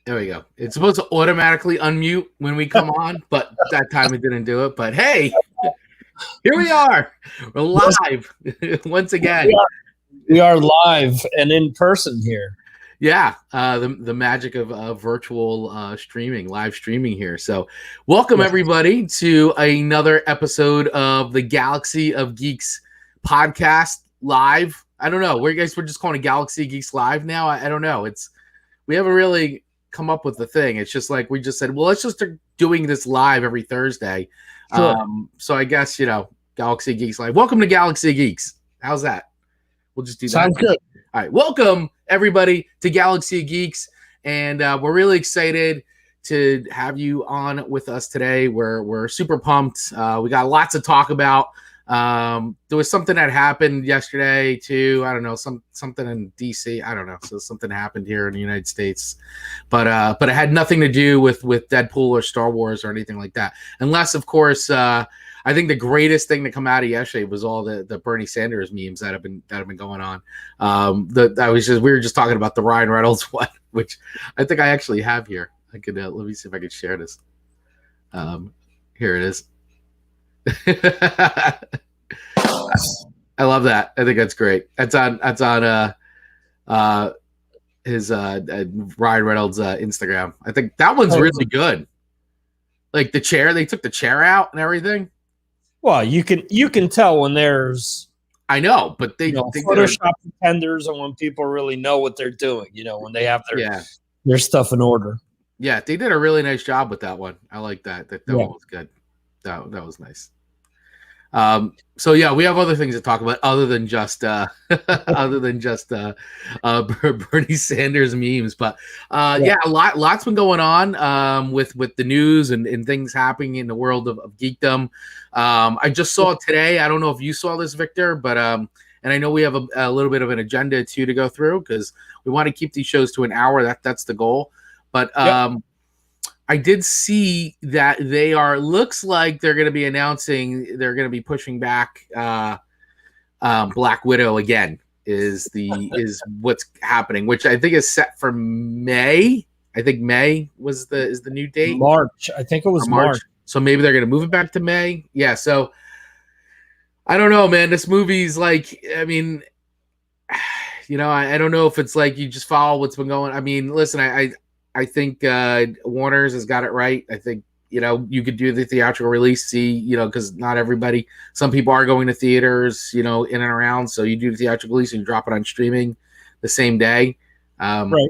There we go. It's supposed to automatically unmute when we come on, but that time it didn't do it. But hey, here we are. We're live once again. We are live and in person here. Yeah, the magic of virtual streaming, live streaming here. So welcome everybody to another episode of the Galaxy of Geeks podcast live. I don't know. We're just calling it Galaxy Geeks Live now. I don't know. We haven't really come up with the thing. It's just like we just said, well, let's just start doing this live every Thursday. Sure. So I guess, Galaxy Geeks Live. Welcome to Galaxy Geeks. How's that? We'll just do that. Sounds good. All right. Welcome everybody to Galaxy Geeks. And we're really excited to have you on with us today. We're super pumped. We got lots to talk about. There was something that happened yesterday too. I don't know, something in DC. I don't know. So something happened here in the United States, but it had nothing to do with Deadpool or Star Wars or anything like that. Unless, of course, I think the greatest thing to come out of yesterday was all the Bernie Sanders memes that have been going on. We were just talking about the Ryan Reynolds one, which I think I actually have here. I could let me see if I could share this. Here it is. I love that. I think that's great. That's on his Ryan Reynolds Instagram. I think that one's really good. Like the chair, they took the chair out and everything. Well, you can tell when there's I know, but they Photoshop pretenders and when people really know what they're doing, when they have their stuff in order. Yeah, they did a really nice job with that one. I like that. That one was good. That was nice. So yeah, we have other things to talk about other than just Bernie Sanders memes, but lots been going on with the news and things happening in the world of geekdom. I just saw today. I don't know if you saw this, Victor, but and I know we have a little bit of an agenda too to go through because we want to keep these shows to an hour. That's the goal. But I did see that looks like they're going to be announcing they're going to be pushing back Black Widow again is what's happening, which I think is set for May. I think May is the new date. March. I think it was March. So maybe they're going to move it back to May. Yeah. So I don't know, man. This movie's like, I mean, I don't know if it's like you just follow what's been going. I mean, listen, I think Warner's has got it right. I think, you could do the theatrical release, because not everybody, some people are going to theaters, in and around. So you do the theatrical release and you drop it on streaming the same day. Right.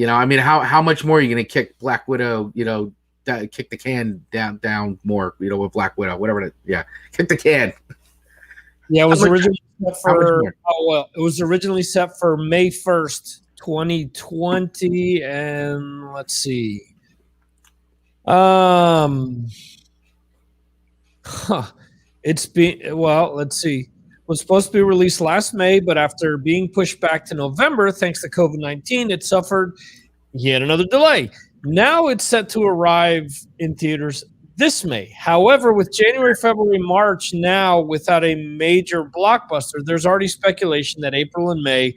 I mean, how much more are you going to kick Black Widow, kick the can down more, with Black Widow, whatever. Kick the can. Yeah, it was originally set for, it was originally set for May 1st. 2020, and let's see. Let's see. It was supposed to be released last May, but after being pushed back to November thanks to COVID-19, it suffered yet another delay. Now it's set to arrive in theaters this May. However, with January, February, March now without a major blockbuster, there's already speculation that April and May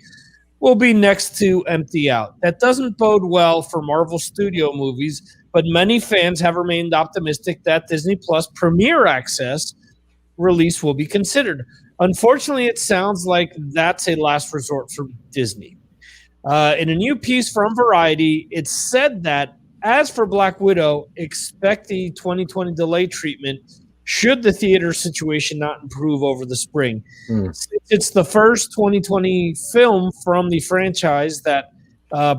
will be next to empty out. That doesn't bode well for Marvel Studio movies, but many fans have remained optimistic that Disney Plus Premier Access release will be considered. Unfortunately, it sounds like that's a last resort for Disney. In a new piece from Variety, it said that as for Black Widow, expect the 2020 delay treatment should the theater situation not improve over the spring. It's the first 2020 film from the franchise that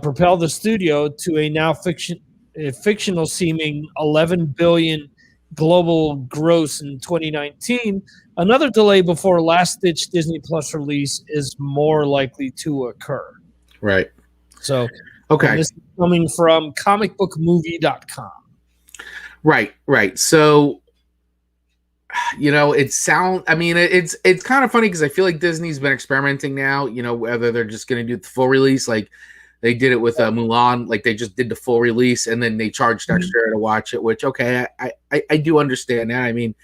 propelled the studio to a now fictional seeming $11 billion global gross in 2019. Another delay before last-ditch Disney Plus release is more likely to occur. Right. So, okay. This is coming from comicbookmovie.com. Right. So, it's kind of funny because I feel like Disney's been experimenting now, whether they're just going to do the full release. Like they did it with Mulan, like they just did the full release and then they charged extra to watch it, which, okay, I do understand that. I mean,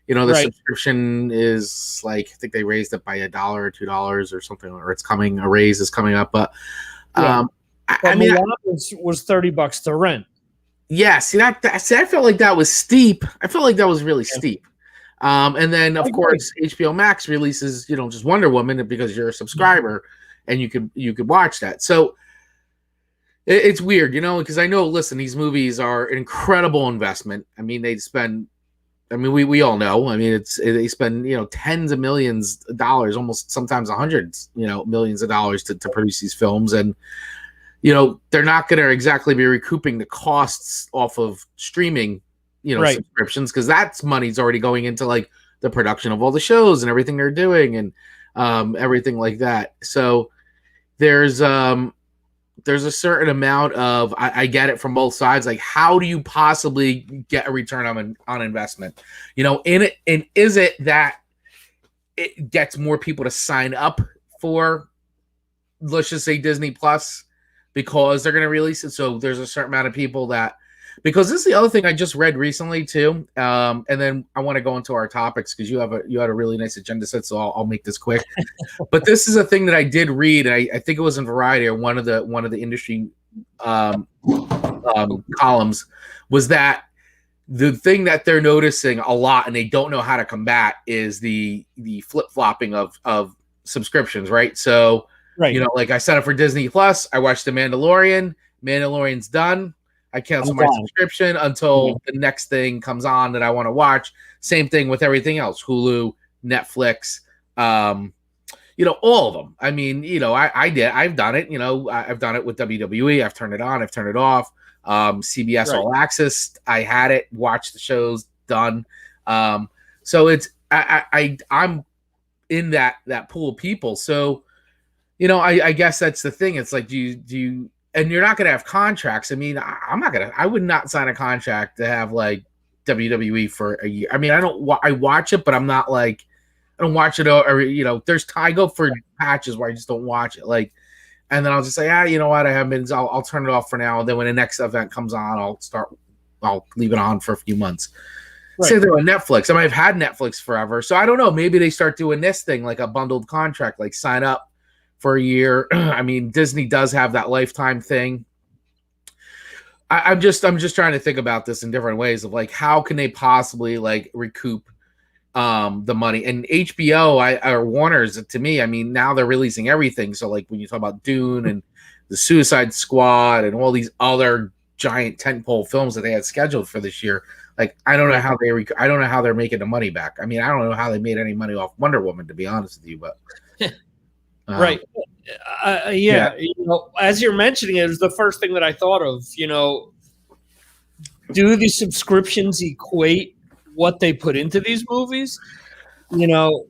the subscription is like, I think they raised it by $1 or $2 or something, or a raise is coming up. But But I mean, Mulan was $30 to rent. yeah. See, I felt like that was steep. I felt like that was really steep. And then of course HBO Max releases, just Wonder Woman because you're a subscriber and you could watch that. So it's weird, because I know, listen, these movies are an incredible investment. I mean, we all know. I mean, they spend, tens of millions of dollars, almost sometimes hundreds, millions of dollars to produce these films. And, they're not going to exactly be recouping the costs off of streaming, subscriptions, because that's money's already going into like the production of all the shows and everything they're doing and everything like that. So there's a certain amount of, I get it from both sides. Like, how do you possibly get a return on investment? In it, and is it that it gets more people to sign up for, let's just say, Disney Plus because they're going to release it? So there's a certain amount of people that, because this is the other thing I just read recently too. And then I want to go into our topics because you had a really nice agenda set, so I'll make this quick. But this is a thing that I did read, and I think it was in Variety or one of the industry columns, was that the thing that they're noticing a lot and they don't know how to combat is the flip-flopping of subscriptions, right? So, like I signed up for Disney Plus, I watched The Mandalorian. Mandalorian's done. I cancel my subscription until the next thing comes on that I want to watch. Same thing with everything else: Hulu, Netflix, all of them. I mean, I've done it. I've done it with WWE. I've turned it on. I've turned it off. CBS All Access. I had it. Watched the shows. Done. So it's I'm in that pool of people. So, I guess that's the thing. It's like, do you and you're not going to have contracts. I mean, I would not sign a contract to have like WWE for a year. I mean, I watch it, but I'm not like, I don't watch it or, I go for patches where I just don't watch it. Like, and then I'll just say, you know what? I have been, I'll turn it off for now. And then when the next event comes on, I'll leave it on for a few months. Right. Same thing with Netflix. I mean, I've had Netflix forever. So I don't know. Maybe they start doing this thing, like a bundled contract, like sign up for a year. I mean, Disney does have that lifetime thing. I'm just trying to think about this in different ways of like, how can they possibly like recoup the money? And HBO or Warner's, to me, I mean, now they're releasing everything. So like when you talk about Dune and the Suicide Squad and all these other giant tentpole films that they had scheduled for this year, like I don't know how they're making the money back. I mean, I don't know how they made any money off Wonder Woman, to be honest with you, but. Right. As you're mentioning it was the first thing that I thought of. Do the subscriptions equate what they put into these movies? Do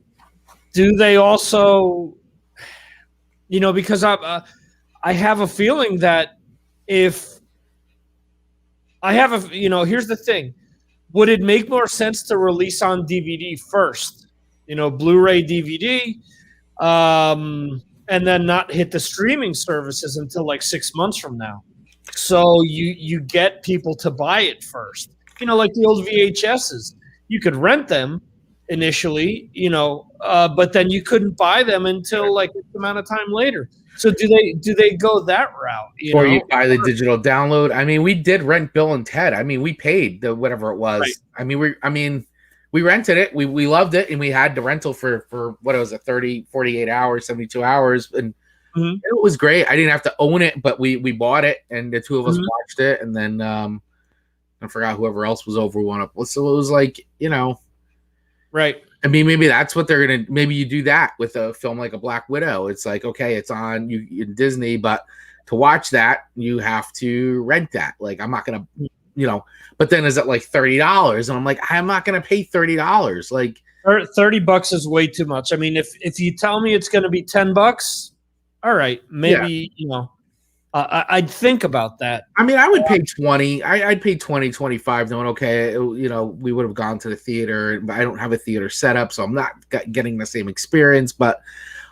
they also, because I have a feeling that if I have here's the thing. Would it make more sense to release on DVD first? Blu-ray, DVD, and then not hit the streaming services until like 6 months from now. So you get people to buy it first. Like the old VHSs. You could rent them initially, but then you couldn't buy them until like this amount of time later. So do they go that route? Or you buy the digital download? I mean, we did rent Bill and Ted. I mean, we paid the whatever it was. Right. I mean, we rented it. We loved it, and we had the rental for what it was, 30, 48 hours, 72 hours, and it was great. I didn't have to own it, but we bought it, and the two of us watched it, and then I forgot whoever else was over. So it was like, right. I mean, maybe that's what they're gonna. Maybe you do that with a film like a Black Widow. It's like, okay, it's on in Disney, but to watch that, you have to rent that. Like, I'm not gonna. But then is it like $30? And I'm like, I'm not going to pay $30. Like $30 is way too much. I mean, if you tell me it's going to be $10, all right, maybe, I'd think about that. I mean, I would pay 20. I'd pay 20, 25 knowing, okay, we would have gone to the theater, but I don't have a theater set up, so I'm not getting the same experience, but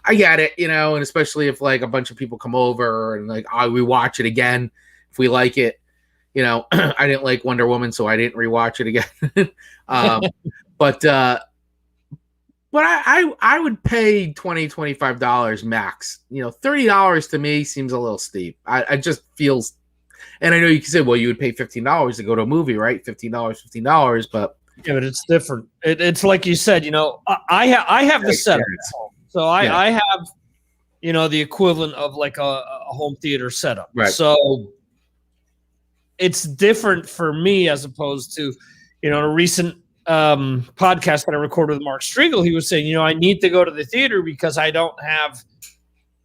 I get it, and especially if like a bunch of people come over and like, we watch it again if we like it. I didn't like Wonder Woman, so I didn't rewatch it again. But But I would pay $25 max. $30 to me seems a little steep. I just feels, and I know you can say, well, you would pay $15 to go to a movie, right? $15, but yeah, but it's different. It's like you said, I have the setup, so I have the equivalent of like a home theater setup, right? So it's different for me as opposed to a recent podcast that I recorded with Mark Striegel. He was saying, I need to go to the theater because I don't have,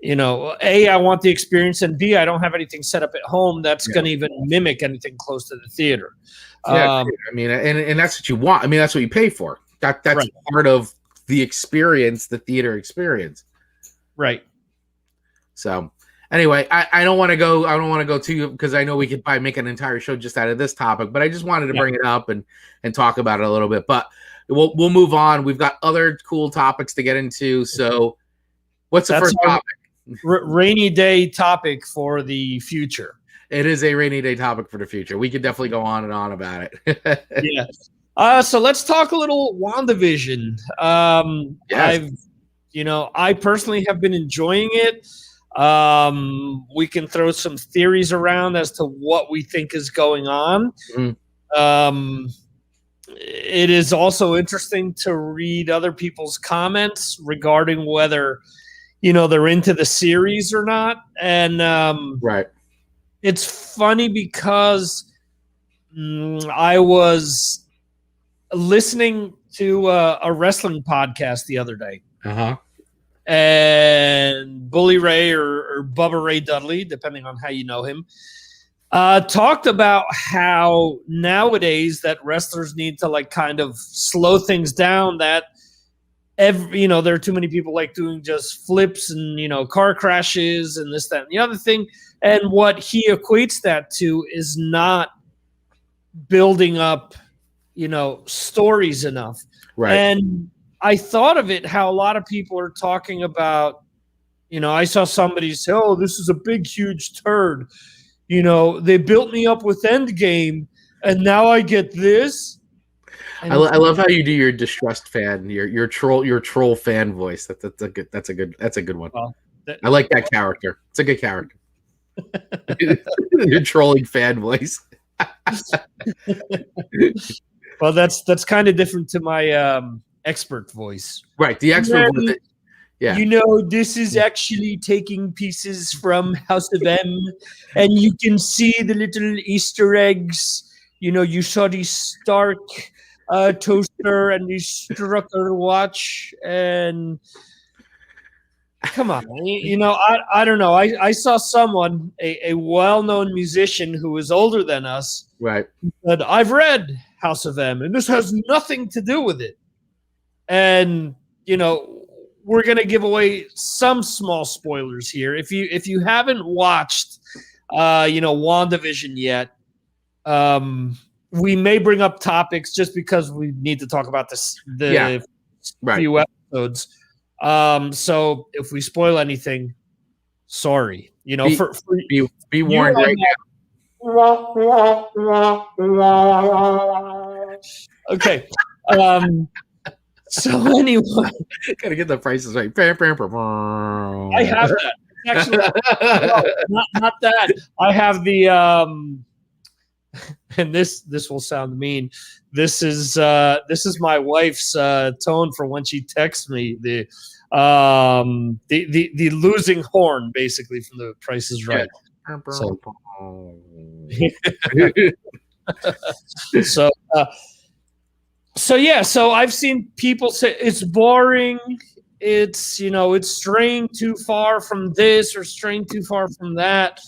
A, I want the experience, and B, I don't have anything set up at home that's going to even mimic anything close to the theater. Yeah, I mean, and that's what you want. I mean, that's what you pay for. That's right. Part of the experience, the theater experience. Right. So anyway, I don't want to go. I don't want to go too, because I know we could probably make an entire show just out of this topic. But I just wanted to bring it up and talk about it a little bit. But we'll move on. We've got other cool topics to get into. So what's the first topic? Rainy day topic for the future. It is a rainy day topic for the future. We could definitely go on and on about it. Yeah. So let's talk a little WandaVision. Yes. I personally have been enjoying it. We can throw some theories around as to what we think is going on. Mm-hmm. It is also interesting to read other people's comments regarding whether, they're into the series or not. And right. It's funny because I was listening to a wrestling podcast the other day. Uh-huh. And Bully Ray or Bubba Ray Dudley, depending on how you know him, talked about how nowadays that wrestlers need to kind of slow things down, that there are too many people doing just flips and car crashes and this, that, and the other thing. And what he equates that to is not building up stories enough. Right. And I thought of it, how a lot of people are talking about, I saw somebody say, oh, this is a big, huge turd. They built me up with Endgame, and now I get this. I love how you do your distressed fan, your troll fan voice. That's a good one. Well, I like that character. It's a good character. Your trolling fan voice. Well, that's kind of different to my expert voice. Right, the expert voice. Yeah. This is actually taking pieces from House of M, and you can see the little Easter eggs. You saw the Stark toaster and the Strucker watch, and come on, I don't know. I saw someone, a well-known musician who is older than us, right? Said, I've read House of M, and this has nothing to do with it. And we're gonna give away some small spoilers here. If you haven't watched, WandaVision yet, we may bring up topics just because we need to talk about this few episodes. So if we spoil anything, sorry. Be warned right now. Okay. So anyway, gotta get the prices right. I have that. Actually, no, not that. I have the and this will sound mean. This is my wife's tone for when she texts me, the losing horn, basically, from The Price is Right. So I've seen people say it's boring. It's it's straying too far from this or straying too far from that.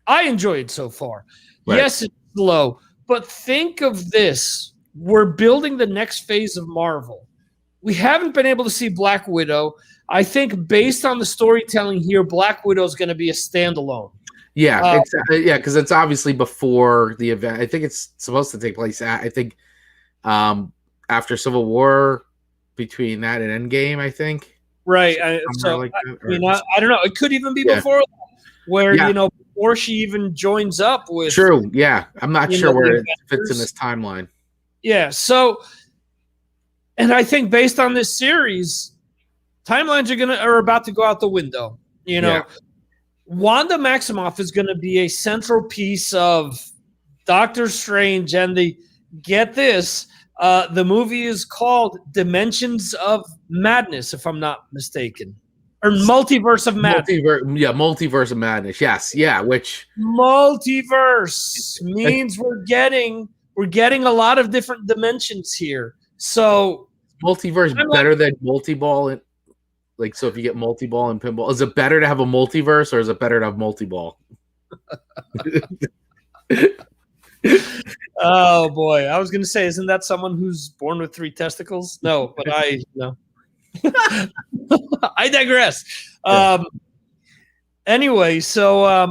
I enjoy it so far. Right. Yes, it's slow, but think of this. We're building the next phase of Marvel. We haven't been able to see Black Widow. I think based on the storytelling here, Black Widow is going to be a standalone. Yeah, because it's obviously before the event. I think it's supposed to take place after Civil War, between that and Endgame, I think. Right. I don't know. It could even be before that, where before she even joins up with. True. Yeah, I'm not sure where it fits in this timeline. Yeah. So, and I think based on this series, timelines are about to go out the window. You know, Wanda Maximoff is going to be a central piece of Doctor Strange, and get this, the movie is called Dimensions of Madness, if I'm not mistaken, or Multiverse of Madness. Multiverse of Madness. Yes, yeah. Which multiverse means we're getting a lot of different dimensions here. So multiverse better than multi-ball and. Like, so if you get multi-ball and pinball, is it better to have a multiverse or is it better to have multi-ball? Oh boy, I was going to say, isn't that someone who's born with 3 testicles? No, but no. I digress. Anyway, so I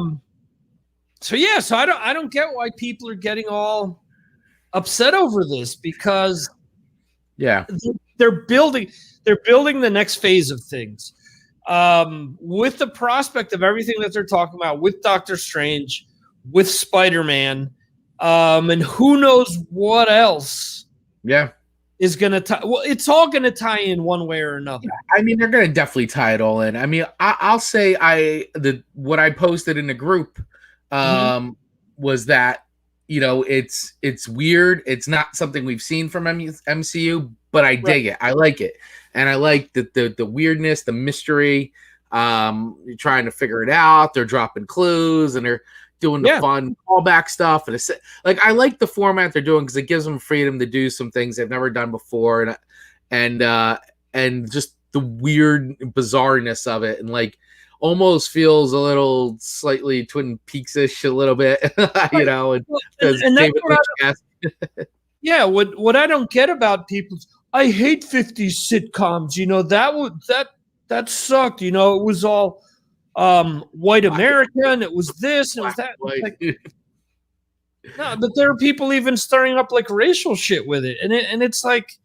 don't get why people are getting all upset over this, because they're building the next phase of things, with the prospect of everything that they're talking about with Doctor Strange, with Spider-Man, and who knows what else. Is going to tie. Well, it's all going to tie in one way or another. I mean, they're going to definitely tie it all in. I mean, I'll say what I posted in the group was that, you know, it's weird. It's not something we've seen from MCU, but I dig it. I like it. And I like the weirdness, the mystery. You're trying to figure it out. They're dropping clues and they're doing the fun callback stuff. And it's like, I like the format they're doing because it gives them freedom to do some things they've never done before. And just the weird bizarreness of it. And like, almost feels a little slightly Twin Peaks-ish a little bit, you know. And David Lynch what I don't get about people, I hate 50s sitcoms. You know, that sucked. You know, it was all white American. It was this. And it was that. Like, no, but there are people even stirring up like racial shit with it, and it's like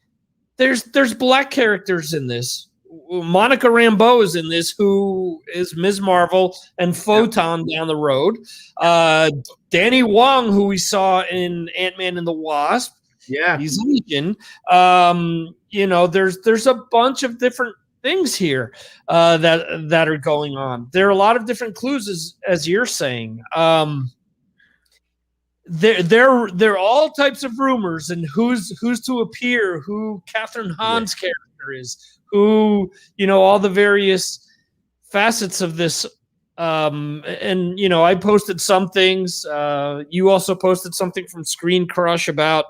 there's black characters in this. Monica Rambeau is in this, who is Ms. Marvel and Photon down the road. Danny Wong, who we saw in Ant-Man and the Wasp. Yeah, he's Asian. You know, there's a bunch of different things here that are going on. There are a lot of different clues, as you're saying. There are all types of rumors and who's to appear, who Catherine Hahn's character is, who, you know, all the various facets of this. And, you know, I posted some things. You also posted something from Screen Crush about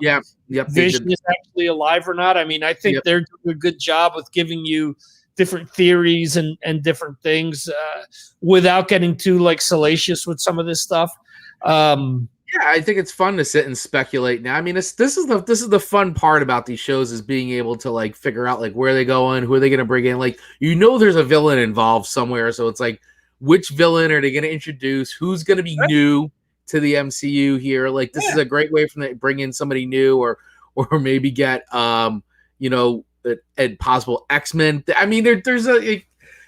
Vision is actually alive or not. I mean, I think they're doing a good job with giving you different theories and different things without getting too like salacious with some of this stuff. Yeah, I think it's fun to sit and speculate now. I mean, this is the fun part about these shows, is being able to like figure out like where they going, who are they going to bring in. Like, you know, there's a villain involved somewhere, so it's like, which villain are they going to introduce? Who's going to be new to the MCU here? Like, this is a great way for them to bring in somebody new, or maybe get you know, a possible X-Men. I mean, there's a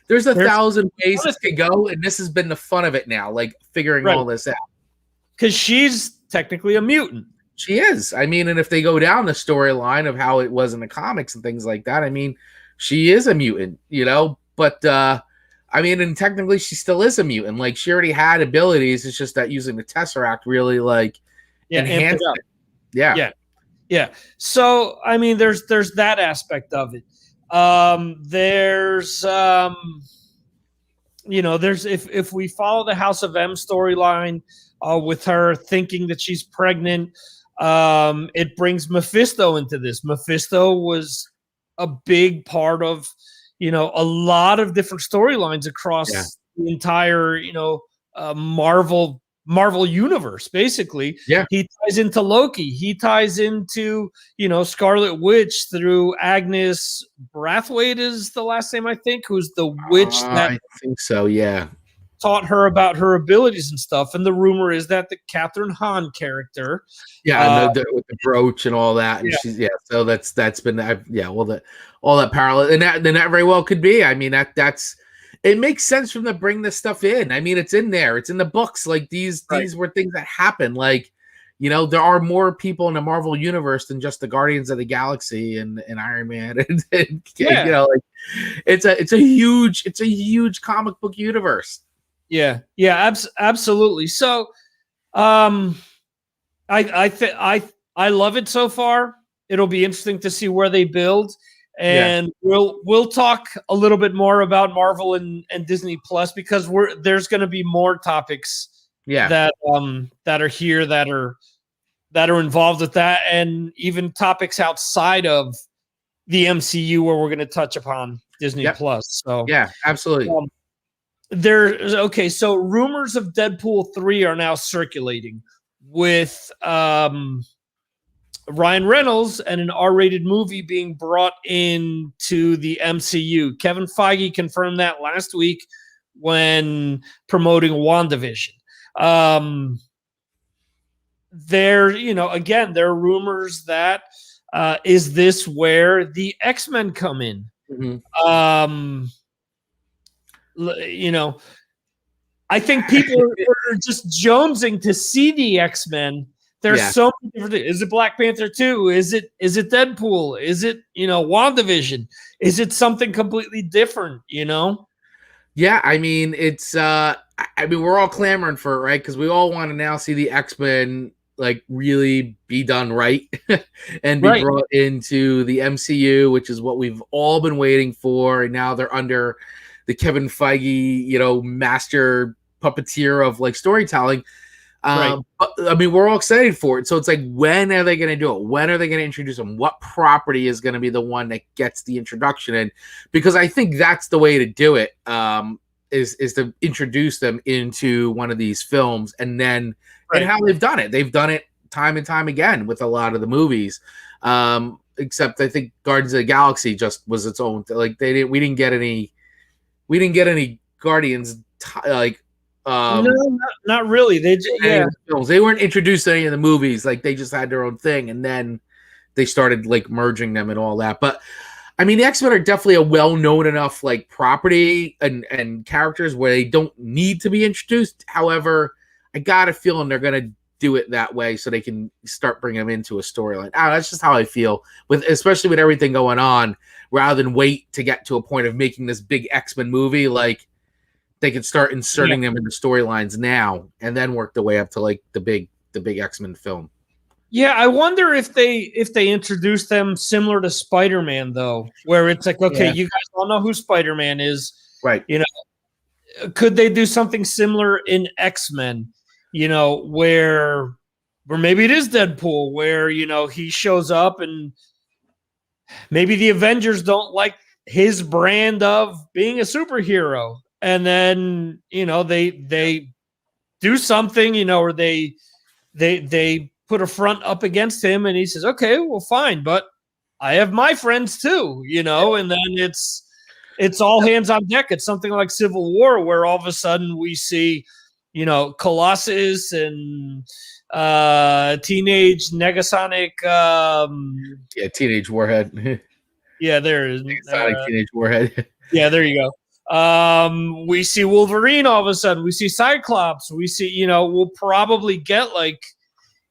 thousand ways it could go, and this has been the fun of it now, like figuring all this out. Because she's technically a mutant. She is. I mean, and if they go down the storyline of how it was in the comics and things like that, I mean, she is a mutant, you know? But, I mean, and technically she still is a mutant. Like, she already had abilities. It's just that using the Tesseract really, like, enhanced it. Yeah. So, I mean, there's that aspect of it. There's, you know, there's, if we follow the House of M storyline, with her thinking that she's pregnant, it brings Mephisto into this. Mephisto was a big part of, you know, a lot of different storylines across the entire, you know, Marvel universe, basically. Yeah. He ties into Loki. He ties into, you know, Scarlet Witch through Agnes Brathwaite is the last name, I think, who's the witch that I think so, yeah. Taught her about her abilities and stuff. And the rumor is that the Catherine Hahn character, with the brooch and all that, and she's so that's been all that parallel, and that very well could be. I mean, that's it makes sense for them to bring this stuff in. I mean, it's in there, it's in the books. Like these were things that happened. Like, you know, there are more people in the Marvel universe than just the Guardians of the Galaxy and Iron Man and Yeah. you know, like it's a huge comic book universe. Yeah, absolutely. So, I love it so far. It'll be interesting to see where they build, and we'll talk a little bit more about Marvel and Disney Plus, because there's going to be more topics that are here that are involved with that, and even topics outside of the MCU where we're going to touch upon Disney Plus. So yeah, absolutely. So rumors of Deadpool 3 are now circulating with Ryan Reynolds and an R-rated movie being brought into the MCU. Kevin Feige confirmed that last week when promoting WandaVision. There are rumors that is this where the X-Men come in? Mm-hmm. I think people are just jonesing to see the X-Men. There's so many different things. Is it Black Panther 2? Is it Deadpool? Is it, WandaVision? Is it something completely different, Yeah, I mean, it's we're all clamoring for it, right? Because we all want to now see the X-Men like really be done right and be brought into the MCU, which is what we've all been waiting for. And now they're under the Kevin Feige, master puppeteer of like storytelling. But, I mean, we're all excited for it. So it's like, when are they going to do it? When are they going to introduce them? What property is going to be the one that gets the introduction in? Because I think that's the way to do it, is to introduce them into one of these films, and then and how they've done it. They've done it time and time again with a lot of the movies. Except I think Guardians of the Galaxy just was its own. Like we didn't get any Guardians no, not really. They weren't introduced to any of the movies. Like they just had their own thing, and then they started like merging them and all that. But I mean, the X-Men are definitely a well-known enough like property and characters where they don't need to be introduced. However, I got a feeling they're gonna do it that way so they can start bringing them into a storyline. That's just how I feel, especially with everything going on. Rather than wait to get to a point of making this big X-Men movie, like they could start inserting them into storylines now and then work their way up to like the big X-Men film. Yeah, I wonder if they introduce them similar to Spider-Man though, where it's like, okay, you guys all know who Spider-Man is, right? Could they do something similar in X-Men? Where maybe it is Deadpool, where he shows up and maybe the Avengers don't like his brand of being a superhero, and then they do something, or they put a front up against him, and he says, okay, well, fine, but I have my friends too, and then it's all hands on deck. It's something like Civil War, where all of a sudden we see Colossus and Teenage Negasonic. Teenage Warhead. Yeah, there is Teenage Warhead. Yeah, there you go. We see Wolverine all of a sudden. We see Cyclops. We see, we'll probably get like,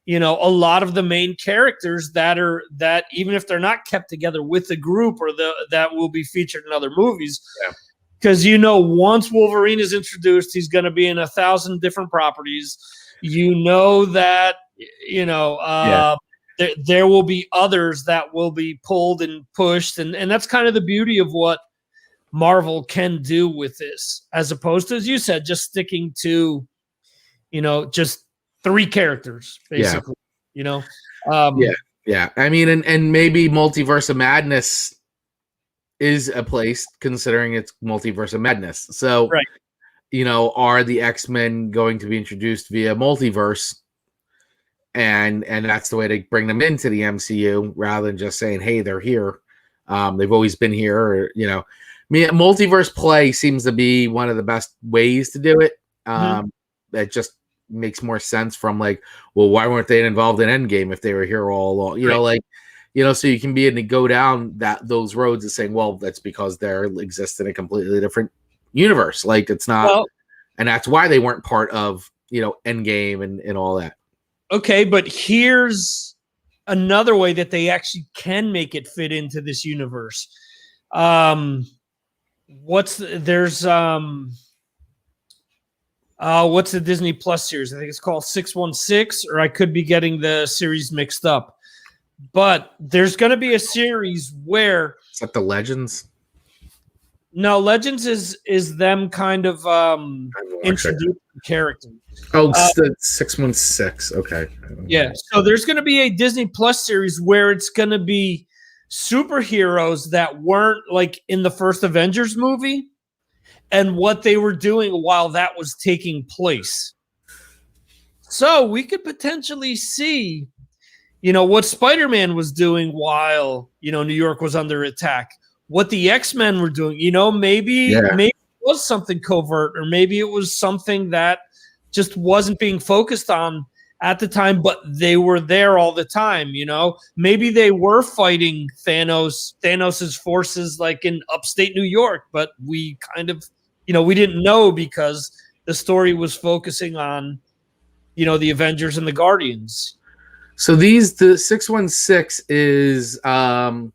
a lot of the main characters that even if they're not kept together with the group or that will be featured in other movies. Yeah. Because, once Wolverine is introduced, he's going to be in 1,000 different properties. That, there will be others that will be pulled and pushed. And that's kind of the beauty of what Marvel can do with this, as opposed to, as you said, just sticking to, just 3 characters, basically, Yeah. I mean, and maybe Multiverse of Madness is a place, considering it's Multiverse of Madness. So, are the X-Men going to be introduced via multiverse? And that's the way to bring them into the MCU, rather than just saying, hey, they're here. They've always been here, or, multiverse play seems to be one of the best ways to do it. That just makes more sense from like, well, why weren't they involved in Endgame if they were here all along? So you can be able to go down those roads and saying, well, that's because they exist in a completely different universe. Like it's not, and that's why they weren't part of, Endgame and all that. Okay. but here's another way that they actually can make it fit into this universe. What's the Disney Plus series? I think it's called 616, or I could be getting the series mixed up. But there's going to be a series where is that the Legends? No, Legends is them kind of introducing characters. Oh, it's the 616. Okay. Yeah. So there's going to be a Disney Plus series where it's going to be superheroes that weren't like in the first Avengers movie and what they were doing while that was taking place. So we could potentially see, what Spider-Man was doing while, New York was under attack, what the X-Men were doing, maybe it was something covert, or maybe it was something that just wasn't being focused on at the time, but they were there all the time, Maybe they were fighting Thanos's forces like in upstate New York, but we kind of, we didn't know because the story was focusing on, the Avengers and the Guardians. So the 616 is Marvel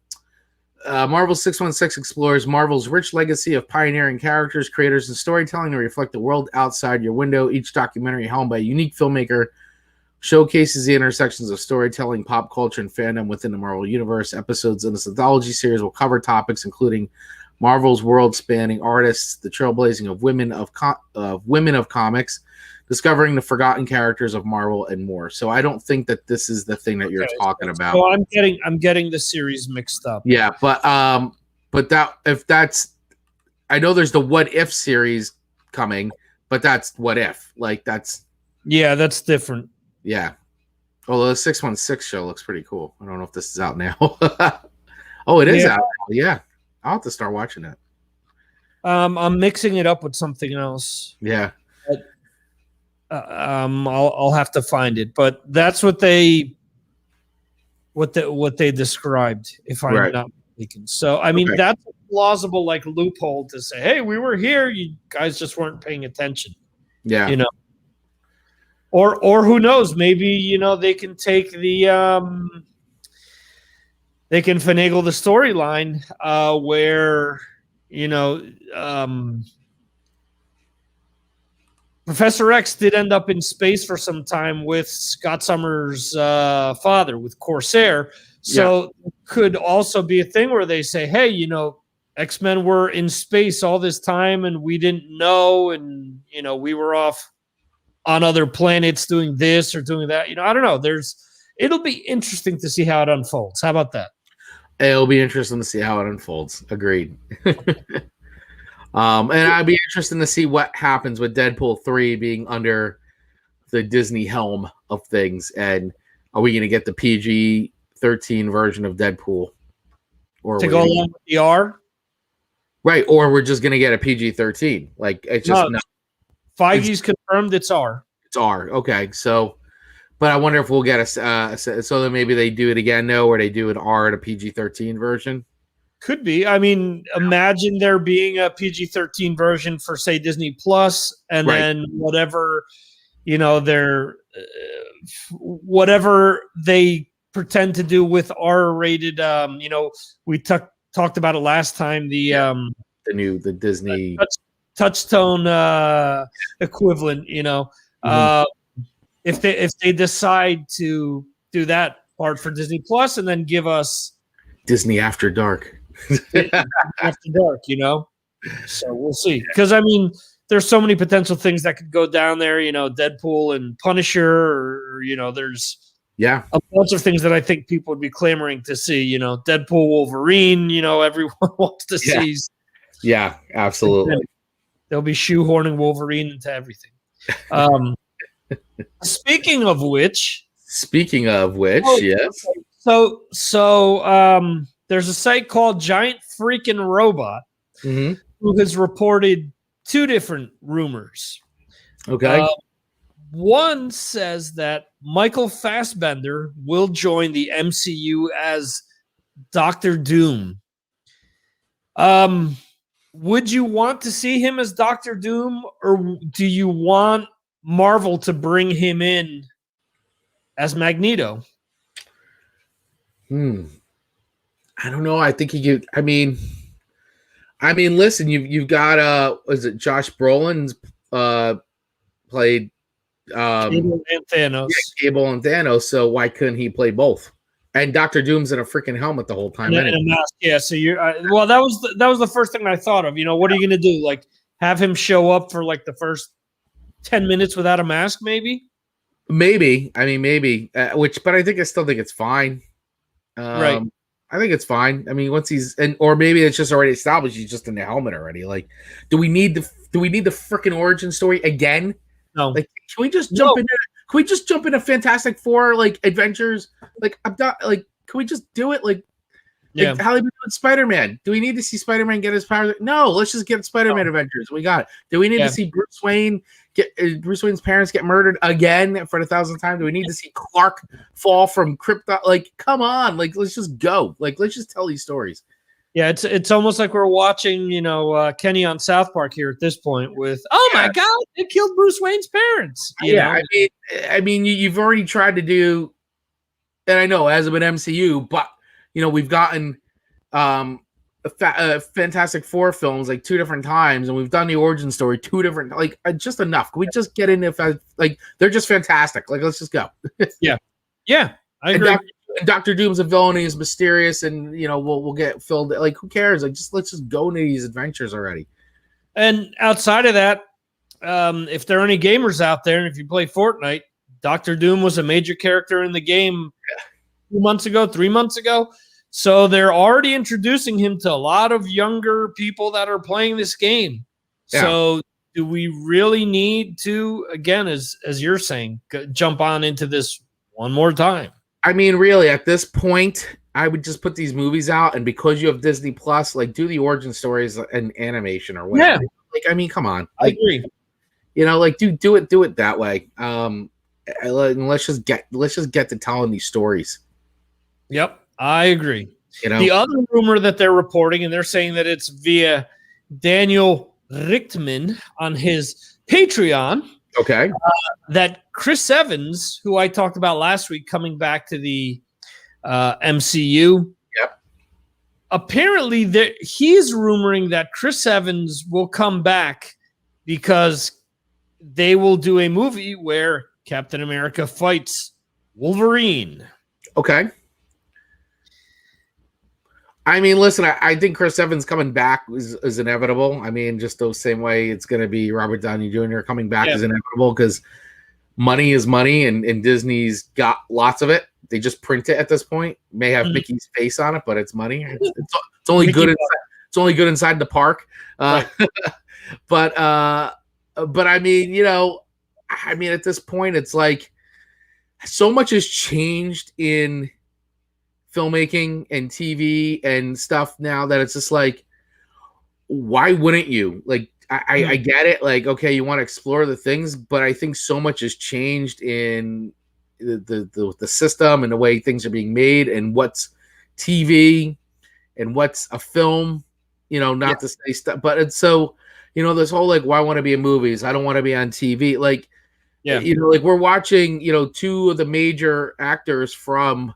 616 explores Marvel's rich legacy of pioneering characters, creators, and storytelling to reflect the world outside your window. Each documentary, helmed by a unique filmmaker, showcases the intersections of storytelling, pop culture, and fandom within the Marvel Universe. Episodes in this anthology series will cover topics including Marvel's world-spanning artists, the trailblazing of women of comics, discovering the forgotten characters of Marvel, and more. So I don't think that this is the thing that you're talking about. So I'm getting the series mixed up. Yeah, but I know there's the What If series coming, but that's What If. Like that's different. Yeah. Although the 616 show looks pretty cool. I don't know if this is out now. Oh, it is out now. Yeah. I'll have to start watching it. I'm mixing it up with something else. Yeah. I'll have to find it, but that's what they described, if I'm not mistaken. So I mean, that's a plausible like loophole to say, hey, we were here, you guys just weren't paying attention. Yeah, or who knows? Maybe they can take the they can finagle the storyline where Professor X did end up in space for some time with Scott Summers' father, with Corsair. So it could also be a thing where they say, hey, X-Men were in space all this time and we didn't know. And, we were off on other planets doing this or doing that. I don't know. It'll be interesting to see how it unfolds. How about that? It'll be interesting to see how it unfolds. Agreed. And I'd be interested to see what happens with Deadpool 3 being under the Disney helm of things. And are we going to get the PG-13 version of Deadpool? Or to go along with the R? Right. Or we're just going to get a PG-13. Like, it's just not. Feige's confirmed it's R. It's R. Okay. So, but I wonder if we'll get so then maybe they do it again, or they do an R and a PG-13 version. Could be. I mean, imagine there being a PG-13 version for, say, Disney Plus, and then whatever, whatever they pretend to do with R-rated. We talked about it last time. The Disney touchstone equivalent. If they decide to do that part for Disney Plus, and then give us Disney After Dark. After dark, so we'll see. Because I mean, there's so many potential things that could go down there. Deadpool and Punisher, or there's a bunch of things that I think people would be clamoring to see. Deadpool, Wolverine. Everyone wants to see. Yeah, absolutely. They'll be shoehorning Wolverine into everything. Speaking of which, yes. So there's a site called Giant Freaking Robot who has reported two different rumors. Okay. One says that Michael Fassbender will join the MCU as Doctor Doom. Would you want to see him as Doctor Doom, or do you want Marvel to bring him in as Magneto? I don't know. I think he could. Listen, you've got is it Josh Brolin's played Cable and Thanos. Yeah, Cable and Thanos. So why couldn't he play both? And Dr. Doom's in a freaking helmet the whole time. And a mask. Yeah. So you're well. That was the first thing I thought of. What are you going to do? Like have him show up for like the first 10 minutes without a mask? Maybe. Maybe. But I still think it's fine. Right. I think it's fine. Once or maybe it's just already established he's just in the helmet already. Like, do we need the freaking origin story again? No. Like, can we just jump into? Can we just jump into Fantastic Four like adventures? Like, I'm not like. Can we just do it? Like how they been doing Spider-Man? Do we need to see Spider-Man get his powers? No, let's just get Spider-Man adventures. We got it. Do we need to see Bruce Wayne's parents get murdered again for the 1,000th time? Do we need to see Clark fall from Krypton? Like, come on, like let's just go. Like, let's just tell these stories. Yeah, it's almost like we're watching, Kenny on South Park here at this point with, my God, they killed Bruce Wayne's parents. You know? You've already tried to do, and I know as of an MCU, but we've gotten Fantastic Four films like 2 different times, and we've done the origin story 2 different, like just enough. Can we just get into like they're just fantastic? Like, let's just go. Yeah, I agree. Dr. Doom's a villain. He's mysterious, and we'll get filled. Like, who cares? Like, let's just go into these adventures already. And outside of that, if there are any gamers out there, and if you play Fortnite, Dr. Doom was a major character in the game 2 months ago, 3 months ago. So they're already introducing him to a lot of younger people that are playing this game. Yeah. So do we really need to, again, as you're saying, jump on into this one more time? Really, at this point, I would just put these movies out, and because you have Disney Plus, like, do the origin stories and animation or whatever. Yeah. Like, come on. Like, I agree. Like, do it that way. And let's just get to telling these stories. Yep, I agree. The other rumor that they're reporting, and they're saying that it's via Daniel Richtman on his Patreon. Okay. That Chris Evans, who I talked about last week, coming back to the MCU. Yep. Apparently, he's rumoring that Chris Evans will come back because they will do a movie where Captain America fights Wolverine. Okay. Listen, I think Chris Evans coming back is inevitable. Just the same way it's going to be Robert Downey Jr. coming back is inevitable because money is money, and Disney's got lots of it. They just print it at this point. May have Mickey's face on it, but it's money. It's only good. It's only good inside the park. Right. But at this point, it's like so much has changed in filmmaking and TV and stuff now that it's just like, why wouldn't you? Like, I get it. Like, okay, you want to explore the things, but I think so much has changed in the system and the way things are being made and what's TV and what's a film, not to say stuff, but it's so, this whole, like, why I want to be in movies. I don't want to be on TV. Like, like we're watching, 2 of the major actors from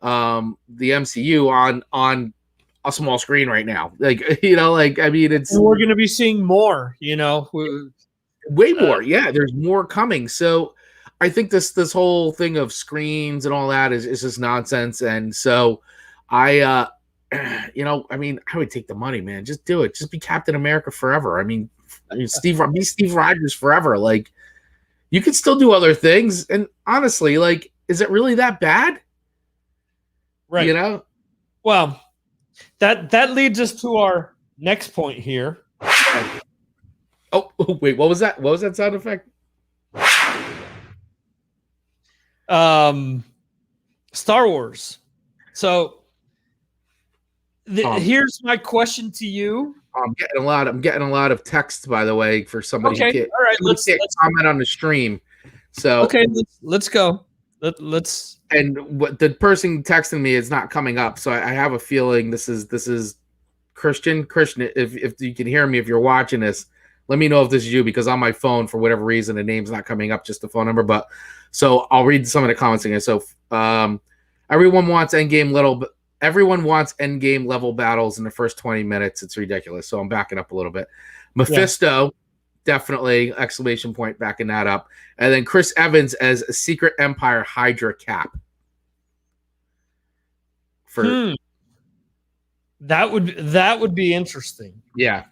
the MCU on a small screen right now. Like, it's, and we're going to be seeing more, way more. There's more coming. So I think this whole thing of screens and all that is just nonsense. And so I would take the money, man. Just do it. Just be Captain America forever. Be Steve Rogers forever. Like, you could still do other things. And honestly, like, is it really that bad? Right. Well, that leads us to our next point here. Oh, wait, what was that? What was that sound effect? Star Wars. So here's my question to you. I'm getting a lot of texts, by the way, for somebody who can't, all right, let's comment on the stream. So okay, let's go. Let's. And what the person texting me is not coming up, so I have a feeling this is Christian. If you can hear me, if you're watching this, let me know if this is you, because on my phone, for whatever reason, the name's not coming up, just the phone number. But so I'll read some of the comments again. So everyone wants endgame level battles in the first 20 minutes. It's ridiculous. So I'm backing up a little bit. Mephisto, definitely, exclamation point, backing that up. And then Chris Evans as a Secret Empire Hydra Cap. That would be interesting. Yeah.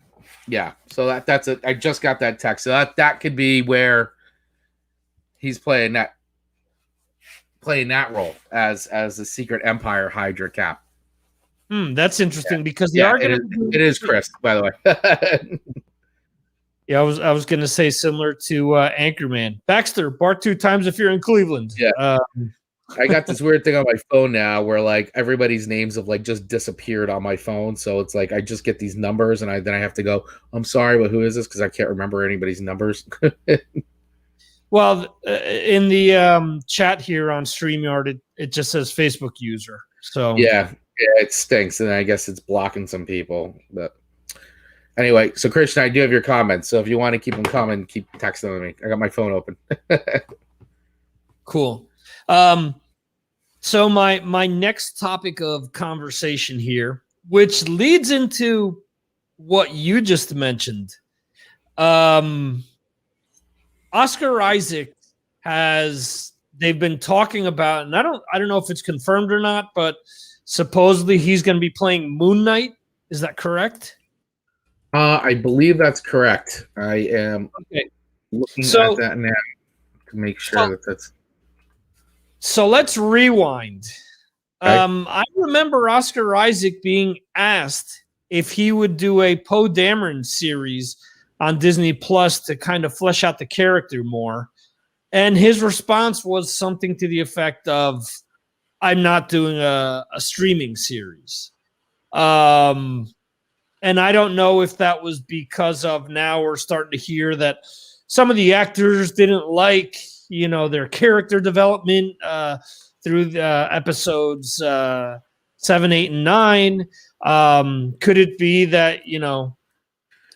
So that's it. I just got that text. So that could be where he's playing that role as the Secret Empire Hydra Cap. That's interesting because the argument it is Chris, by the way. Yeah, I was going to say similar to Anchorman. Baxter, bark 2 times if you're in Cleveland. Yeah. I got this weird thing on my phone now where like everybody's names have like just disappeared on my phone. So it's like I just get these numbers and then I have to go, I'm sorry, but who is this? Because I can't remember anybody's numbers. Well, in the chat here on StreamYard, it just says Facebook user. So yeah, it stinks, and I guess it's blocking some people. But anyway, so Christian, I do have your comments. So if you want to keep them coming, keep texting me. I got my phone open. Cool. So my next topic of conversation here, which leads into what you just mentioned. Oscar Isaac they've been talking about, and I don't know if it's confirmed or not, but supposedly he's going to be playing Moonknight. Is that correct? I believe that's correct. I am looking at that now to make sure that's. So let's rewind. Okay. I remember Oscar Isaac being asked if he would do a Poe Dameron series on Disney Plus to kind of flesh out the character more. And his response was something to the effect of, I'm not doing a streaming series. And I don't know if that was because of now we're starting to hear that some of the actors didn't like, their character development through the episodes 7, 8, and 9. Could it be that,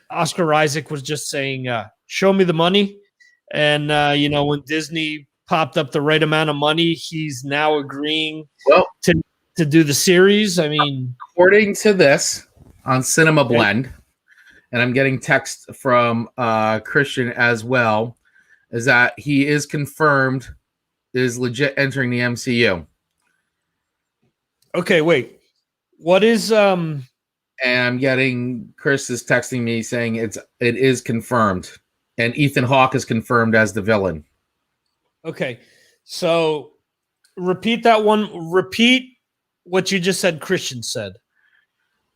Oscar Isaac was just saying, show me the money. And, when Disney popped up the right amount of money, he's now agreeing to do the series. I mean, according to this on Cinema Blend, and I'm getting text from Christian as well, is that he is confirmed, is legit entering the MCU. Okay, wait. What is And I'm getting Chris is texting me saying it is confirmed, and Ethan Hawke is confirmed as the villain. Okay, so repeat that one. Repeat what you just said. Christian said.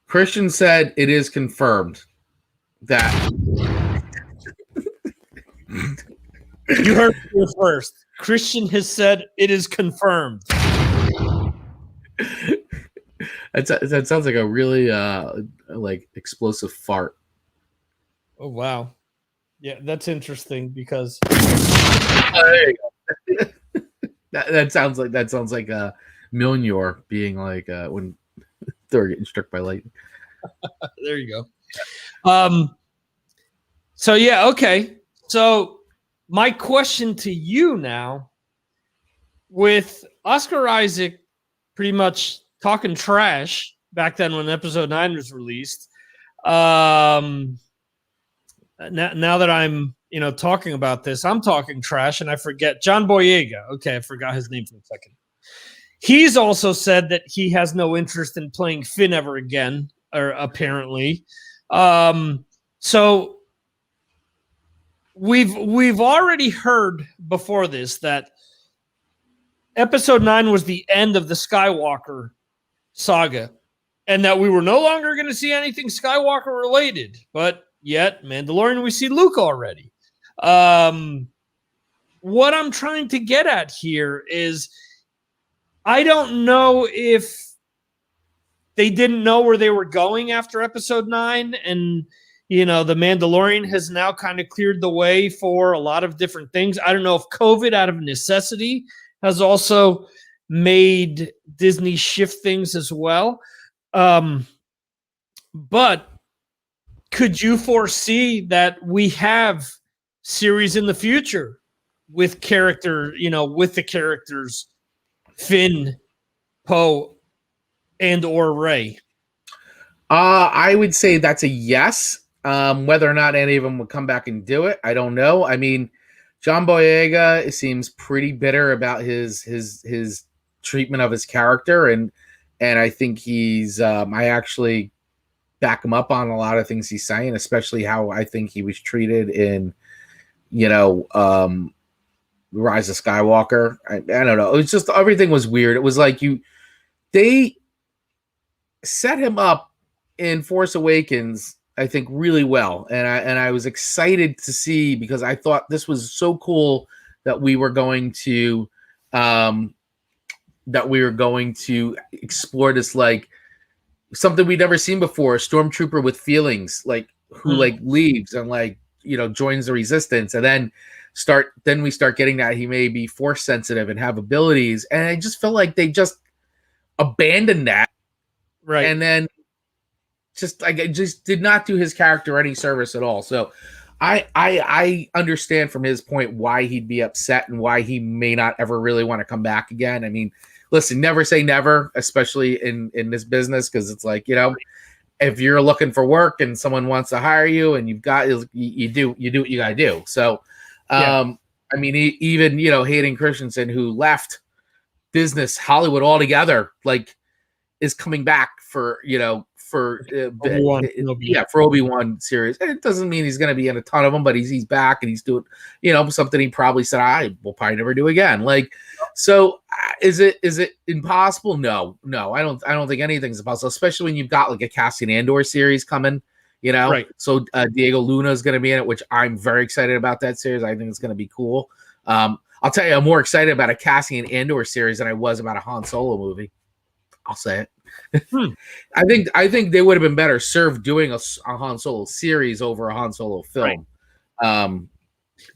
Christian said it is confirmed that. You heard it here first. Christian has said it is confirmed. That sounds like a really like explosive fart. Oh wow, yeah, that's interesting because there you go. that sounds like Mjolnir being like when they're getting struck by lightning. There you go. So yeah, okay. So my question to you now, with Oscar Isaac pretty much talking trash back then when episode 9 was released. Now that I'm, talking about this, I'm talking trash and I forget John Boyega. Okay, I forgot his name for a second. He's also said that he has no interest in playing Finn ever again, or apparently. So we've already heard before this that episode 9 was the end of the Skywalker saga, and that we were no longer going to see anything Skywalker related. But yet, Mandalorian, we see Luke already. What I'm trying to get at here is, I don't know if they didn't know where they were going after episode 9, and the Mandalorian has now kind of cleared the way for a lot of different things. I don't know if COVID out of necessity has also made Disney shift things as well. But could you foresee that we have series in the future with with the characters Finn, Poe, and or Rey? I would say that's a yes. Whether or not any of them would come back and do it, I don't know. I mean, John Boyega seems pretty bitter about his treatment of his character, and I think he's I actually back him up on a lot of things he's saying, especially how I think he was treated in Rise of Skywalker. I don't know. It was just, everything was weird. It was like they set him up in Force Awakens, I think, really well, and I was excited to see, because I thought this was so cool that we were going to explore this, like something we'd never seen before, a stormtrooper with feelings, like who like leaves and like joins the resistance, and then we start getting that he may be force sensitive and have abilities, and I just felt like they just abandoned that, right? And then it just did not do his character any service at all. So I understand from his point why he'd be upset and why he may not ever really want to come back again. I mean, listen, never say never, especially in this business, because it's like, if you're looking for work and someone wants to hire you and you do what you gotta do. So I mean, even Hayden Christensen, who left business Hollywood altogether, like is coming back for Obi-Wan series. And it doesn't mean he's going to be in a ton of them, but he's back and he's doing something he probably said I will probably never do again. Like, so is it impossible? No, I don't think anything's impossible, especially when you've got like a Cassian Andor series coming. Right. So Diego Luna is going to be in it, which I'm very excited about that series. I think it's going to be cool. I'll tell you, I'm more excited about a Cassian Andor series than I was about a Han Solo movie. I'll say it. I think they would have been better served doing a Han Solo series over a Han Solo film. Right.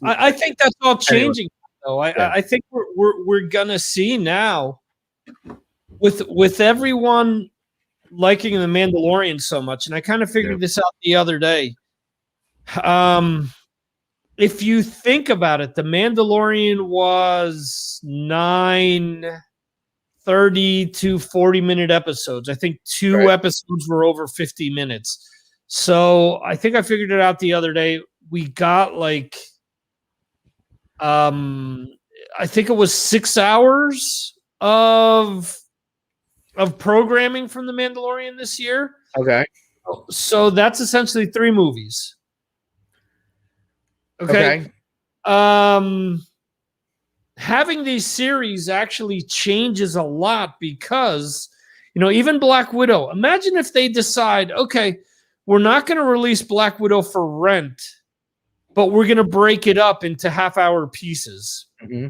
I think that's all changing, though. I think we're gonna see now with everyone liking The Mandalorian so much, and I kind of figured this out the other day. If you think about it, The Mandalorian was 30 to 40-minute episodes. I think two episodes were over 50 minutes. So I think I figured it out the other day. We got like, I think it was 6 hours of programming from The Mandalorian this year. Okay. So that's essentially 3 movies. Okay. Having these series actually changes a lot, because, even Black Widow, imagine if they decide, okay, we're not going to release Black Widow for rent, but we're going to break it up into half-hour pieces. Mm-hmm.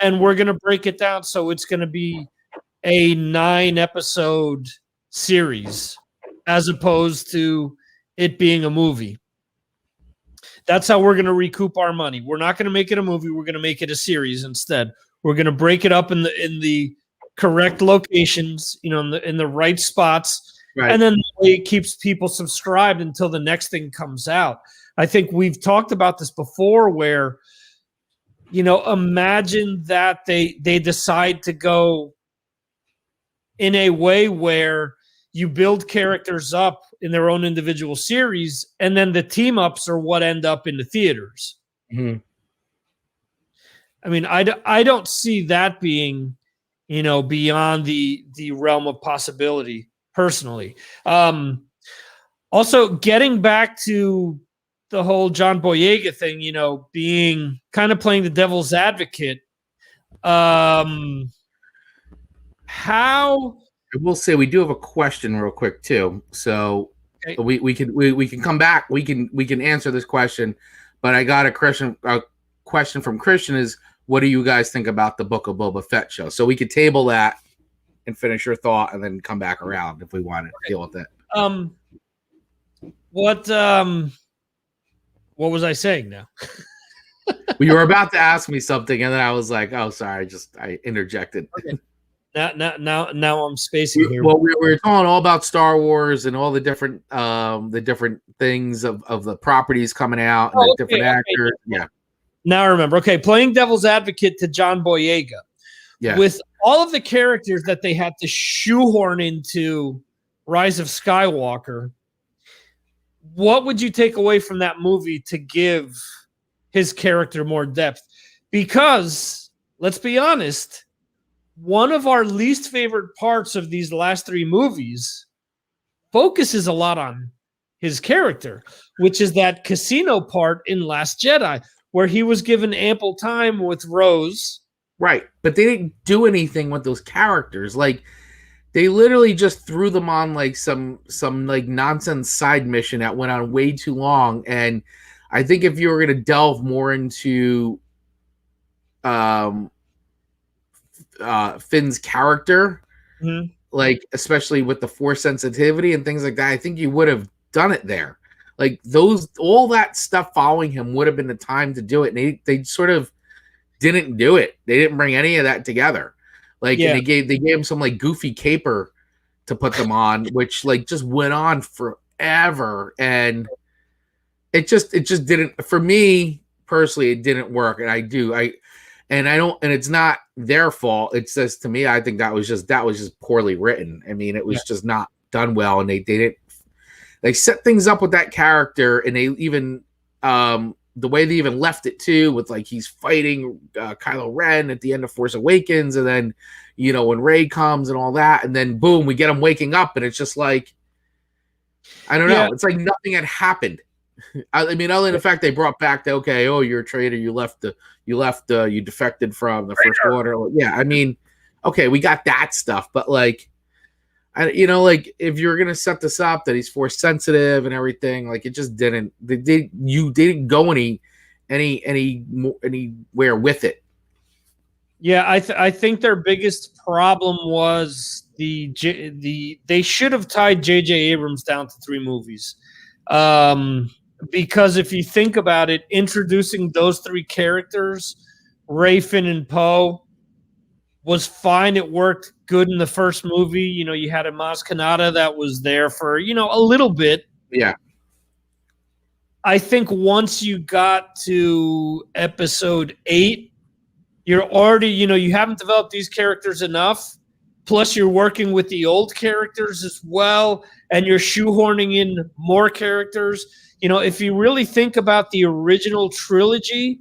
And we're going to break it down so it's going to be a 9-episode series as opposed to it being a movie. That's how we're going to recoup our money. We're not going to make it a movie. We're going to make it a series instead. We're going to break it up in the correct locations, in the right spots, and then it keeps people subscribed until the next thing comes out. I think we've talked about this before, where, imagine that they decide to go in a way where you build characters up in their own individual series, and then the team ups are what end up in the theaters. Mm-hmm. I mean, I don't see that being, beyond the realm of possibility personally. Also, getting back to the whole John Boyega thing, being kind of playing the devil's advocate. How? I will say we do have a question real quick too, so we can come back. We can answer this question, but I got a question from Christian is, what do you guys think about the Book of Boba Fett show? So we could table that and finish your thought, and then come back around if we want to deal with it. What was I saying now? Well, you were about to ask me something, and then I was like, "Oh, sorry, I interjected." Okay. Now I'm spacing here. Well, we were talking all about Star Wars and all the different things of the properties coming out and the different actors. Yeah. Now I remember. Okay, playing devil's advocate to John Boyega. Yeah. With all of the characters that they had to shoehorn into Rise of Skywalker, what would you take away from that movie to give his character more depth? Because, let's be honest, one of our least favorite parts of these last three movies focuses a lot on his character, which is that casino part in Last Jedi, where he was given ample time with Rose. Right. But they didn't do anything with those characters. Like, they literally just threw them on like some like nonsense side mission that went on way too long. And I think if you were going to delve more into Finn's character, like especially with the force sensitivity and things like that, I think you would have done it there. Like all that stuff following him would have been the time to do it. And they sort of didn't do it. They didn't bring any of that together. Like, and they gave him some like goofy caper to put them on, which like just went on forever. And it just didn't, for me personally, it didn't work. And it's not their fault. It's just, to me, I think that was just poorly written. I mean, it was just not done well. And they set things up with that character, and they even, the way they even left it too, with like he's fighting Kylo Ren at the end of Force Awakens, and then when Rey comes and all that, and then boom, we get him waking up, and it's just like, I don't know, it's like nothing had happened. I mean, other than the fact they brought back you're a traitor, you defected from the First Order. Yeah, I mean, okay, we got that stuff, but like, like if you're gonna set this up that he's force sensitive and everything, like it just didn't. They didn't go anywhere with it. Yeah, I think their biggest problem was they should have tied J.J. Abrams down to 3 movies, because if you think about it, introducing those 3 characters, Rey, Finn, and Poe, was fine. It worked good in the first movie. You had a Maz Kanata that was there for, a little bit. Yeah. I think once you got to episode 8, you're already, you haven't developed these characters enough. Plus you're working with the old characters as well, and you're shoehorning in more characters. If you really think about the original trilogy,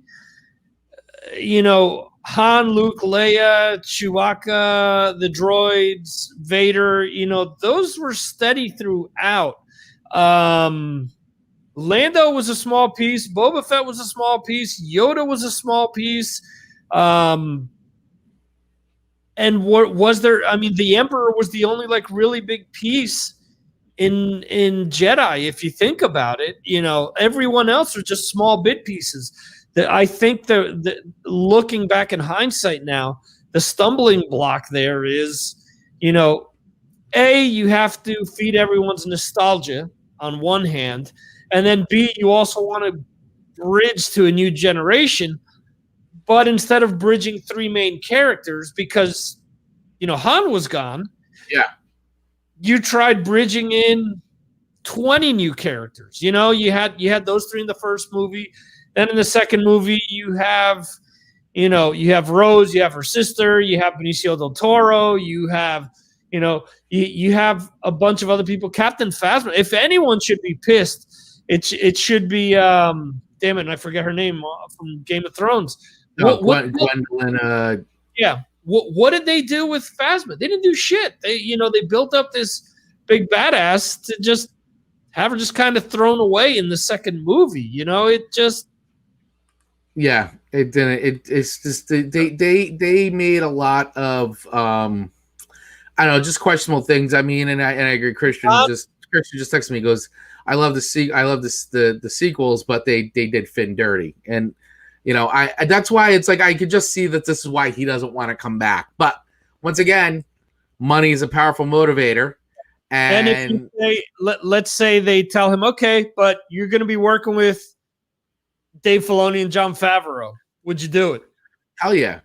Han, Luke, Leia, Chewbacca, the droids, Vader, those were steady throughout. Lando was a small piece. Boba Fett was a small piece. Yoda was a small piece. And what was there? I mean, the Emperor was the only like really big piece in Jedi. If you think about it, everyone else was just small bit pieces. I think the looking back in hindsight now, the stumbling block there is, A, you have to feed everyone's nostalgia on one hand, and then B, you also want to bridge to a new generation, but instead of bridging 3 main characters, because, Han was gone, you tried bridging in 20 new characters. You had those 3 in the first movie. Then in the second movie, you have Rose, you have her sister, you have Benicio del Toro, you have, you have a bunch of other people. Captain Phasma. If anyone should be pissed, it should be damn it, I forget her name from Game of Thrones. Gwendolyn. Yeah. What did they do with Phasma? They didn't do shit. They built up this big badass to just have her just kind of thrown away in the second movie. It just. Yeah, it didn't. It's just they made a lot of I don't know, just questionable things. I mean, and I agree. Christian just texted me. He goes, I love the sequels, but they did Finn dirty, and that's why it's like I could just see that this is why he doesn't want to come back. But once again, money is a powerful motivator. And if you say, let's say they tell him, okay, but you're going to be working with Dave Filoni and Jon Favreau, would you do it? Hell yeah.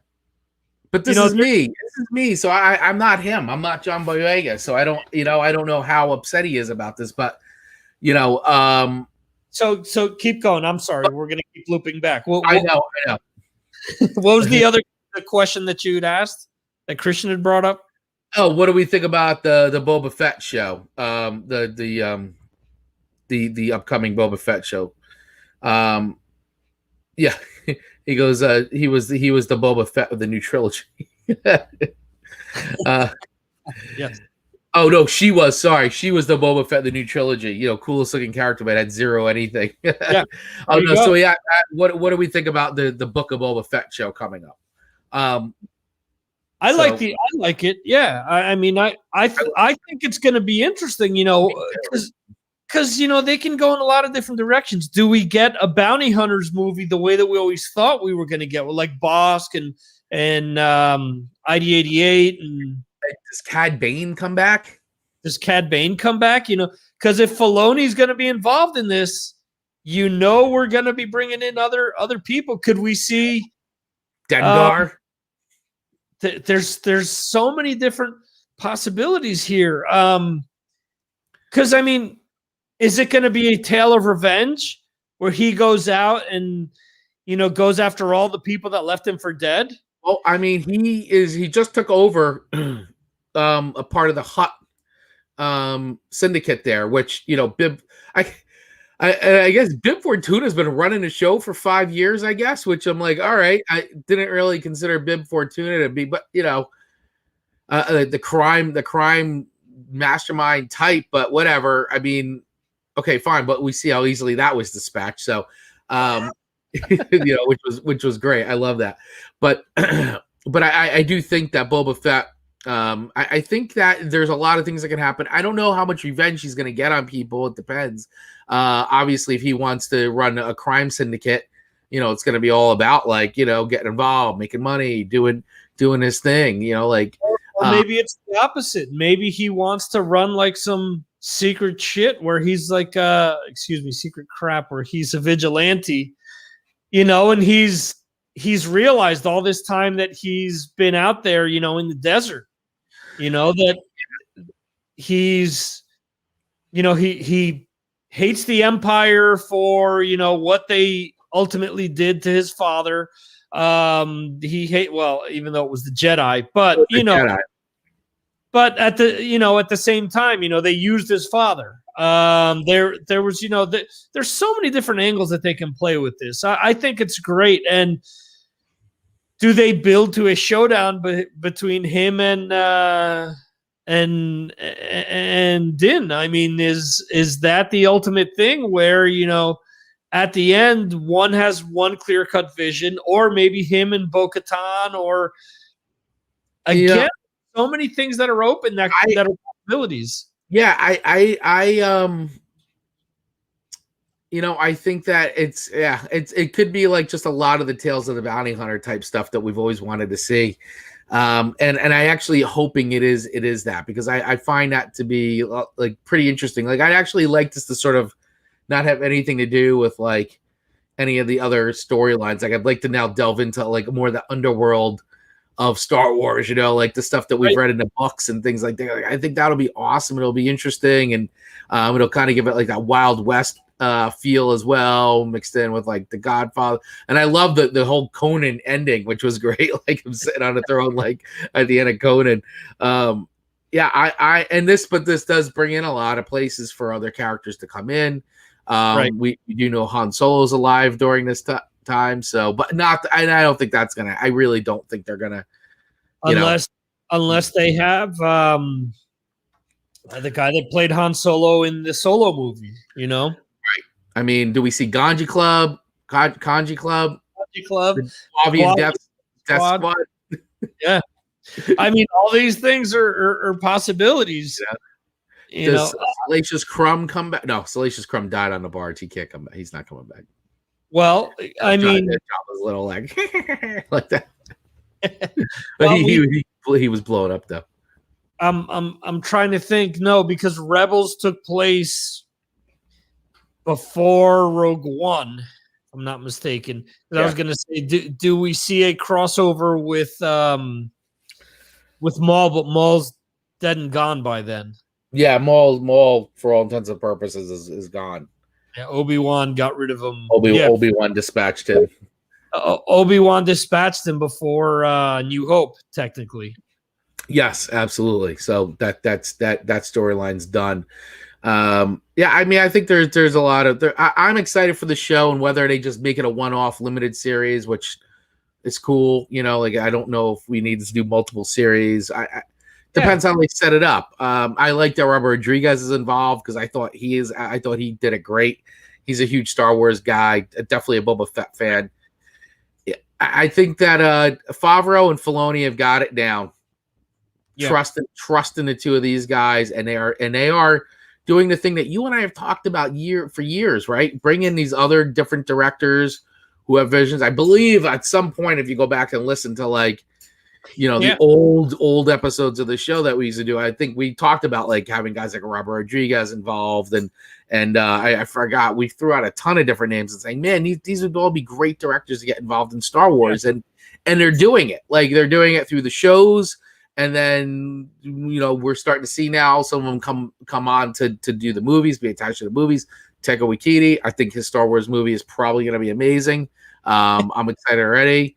But this is me. This is me. So I'm not him. I'm not John Boyega. So I don't know how upset he is about this. But So keep going. I'm sorry. We're gonna keep looping back. I know. What was the other question that you'd asked that Christian had brought up? Oh, what do we think about the Boba Fett show? The upcoming Boba Fett show. Yeah, he goes. He was the Boba Fett of the new trilogy. Yes. Oh no, she was. Sorry, she was the Boba Fett of the new trilogy. Coolest looking character, but had zero anything. Yeah. Oh no. So yeah, what do we think about the Book of Boba Fett show coming up? I like it. Yeah. I mean, I think it's going to be interesting. Because they can go in a lot of different directions. Do we get a bounty hunters movie the way that we always thought we were going to get, with like Bosk and ID88 and does Cad Bane come back? Does Cad Bane come back? Because if Filoni's going to be involved in this, we're going to be bringing in other people. Could we see Dengar? There's so many different possibilities here. Because I mean, is it going to be a tale of revenge where he goes out and goes after all the people that left him for dead? Well, I mean, he just took over a part of the Hut syndicate there, which Bib. I guess Bib Fortuna's been running the show for 5 years, I guess, which I'm like, all right. I didn't really consider Bib Fortuna to be, but the crime mastermind type, but whatever. I mean, okay, fine, but we see how easily that was dispatched. So, which was great. I love that. But I do think that Boba Fett. I think that there's a lot of things that can happen. I don't know how much revenge he's going to get on people. It depends. Obviously, if he wants to run a crime syndicate, it's going to be all about getting involved, making money, doing his thing. Or maybe it's the opposite. Maybe he wants to run like some secret shit where he's like, secret crap where he's a vigilante, and he's realized all this time that he's been out there, in the desert, that he's, he hates the Empire for, what they ultimately did to his father. Even though it was the Jedi, but, Jedi. But at the same time, they used his father. There was, there's so many different angles that they can play with this. I think it's great. And do they build to a showdown between him and Din? I mean, is that the ultimate thing where, at the end, one has one clear-cut vision, or maybe him and Bo-Katan, or again, so many things that are open that are possibilities. Yeah, I think that it could be like just a lot of the Tales of the Bounty Hunter type stuff that we've always wanted to see. And I actually hoping it is that, because I find that to be like pretty interesting. Like, I'd actually like this to sort of not have anything to do with like any of the other storylines. Like, I'd like to now delve into like more of the underworld of Star Wars, like the stuff that we've read in the books and things like that. Like, I think that'll be awesome. It'll be interesting, and it'll kind of give it like that Wild West feel as well, mixed in with like the Godfather. And I love the whole Conan ending, which was great. Like, I'm sitting on a throne, like at the end of Conan. This does bring in a lot of places for other characters to come in. We do know Han Solo's alive during this time, so, but not. I don't think that's gonna. I really don't think they're gonna. Unless they have the guy that played Han Solo in the Solo movie, Right. I mean, do we see Kanji Club? The Death Squad. Yeah. I mean, all these things are possibilities. Yeah. Does Salacious Crumb come back? No, Salacious Crumb died on the barge. He can't come back. He's not coming back. Well, I mean, John was a little like that. But he was blowing up though. I'm trying to think. No, because Rebels took place before Rogue One, if I'm not mistaken. Yeah. I was going to say, do we see a crossover with Maul, but Maul's dead and gone by then? Yeah, Maul for all intents and purposes is gone. Yeah, Obi-Wan got rid of him. Obi-Wan dispatched him. Obi-Wan dispatched him before New Hope, technically. Yes, absolutely. So that storyline's done. Yeah, I mean, I think there's a lot of I'm excited for the show, and whether they just make it a one-off limited series, which is cool. You know, like I don't know if we need to do multiple series. Depends how they set it up. I like that Robert Rodriguez is involved because I thought he did it great. He's a huge Star Wars guy, definitely a Boba Fett fan. I think that Favreau and Filoni have got it down. Yeah. Trusting the two of these guys, and they are doing the thing that you and I have talked about for years, right? Bring in these other different directors who have visions. I believe at some point, if you go back and listen to the old episodes of the show that we used to do, I think we talked about like having guys like Robert Rodriguez involved, and I forgot, we threw out a ton of different names and saying, man, these would all be great directors to get involved in Star Wars, and they're doing it. Like they're doing it through the shows. And then, we're starting to see now some of them come on to do the movies, be attached to the movies. Taika Waititi, I think his Star Wars movie is probably going to be amazing. I'm excited already.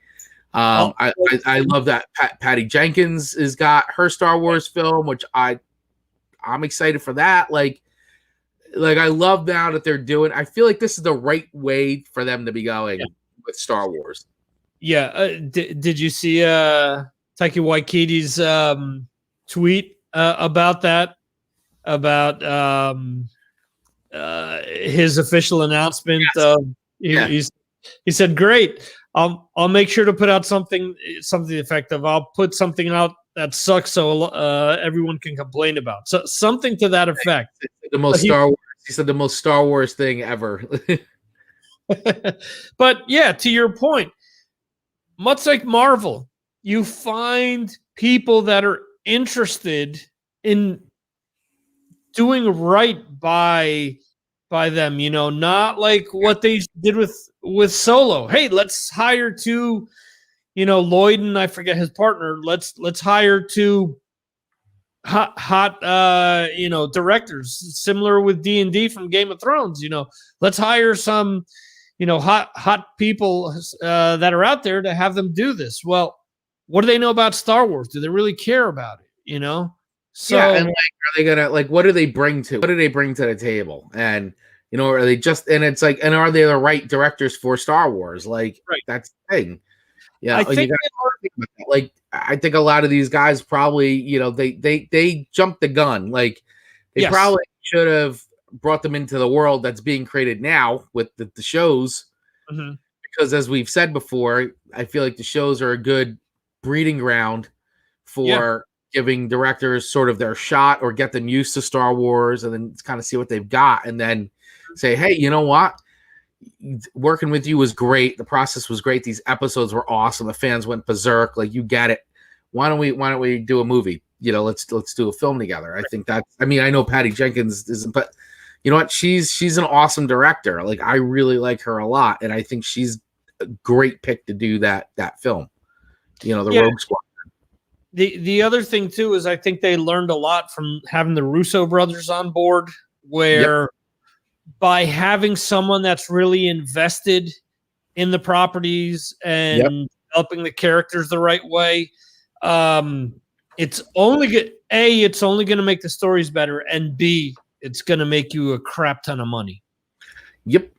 I love that Patty Jenkins has got her Star Wars film, which I'm excited for that. Like I love now that they're doing. I feel like this is the right way for them to be going with Star Wars. Yeah. Did you see Taika Waititi's tweet about that, about his official announcement? Yes. He said, "Great, I'll make sure to put out something effective. I'll put something out that sucks, so everyone can complain about." So something to that effect. The most Star Wars. He said the most Star Wars thing ever. But yeah, to your point, much like Marvel, you find people that are interested in doing right by them, not like what they did with Solo. Hey, let's hire two, Lloyd and I forget his partner. Let's hire two hot directors, similar with D&D from Game of Thrones. Let's hire some, hot people that are out there to have them do this. Well, what do they know about Star Wars? Do they really care about it? So and are they gonna what do they bring to the table? And are they just, and it's like, and are they the right directors for Star Wars? Like that's the thing. Yeah, I think I think a lot of these guys probably, they jumped the gun. Like they probably should have brought them into the world that's being created now with the shows. Mm-hmm. Because as we've said before, I feel like the shows are a good breeding ground for giving directors sort of their shot, or get them used to Star Wars, and then kind of see what they've got, and then say, hey, you know what? Working with you was great. The process was great. These episodes were awesome. The fans went berserk. Like, you get it. Why don't we do a movie? Let's do a film together. I think I know Patty Jenkins isn't, but you know what? She's an awesome director. Like, I really like her a lot, and I think she's a great pick to do that film. Rogue Squadron. The other thing too is I think they learned a lot from having the Russo brothers on board, where by having someone that's really invested in the properties and developing the characters the right way, it's only going to make the stories better, and B, it's going to make you a crap ton of money. Yep.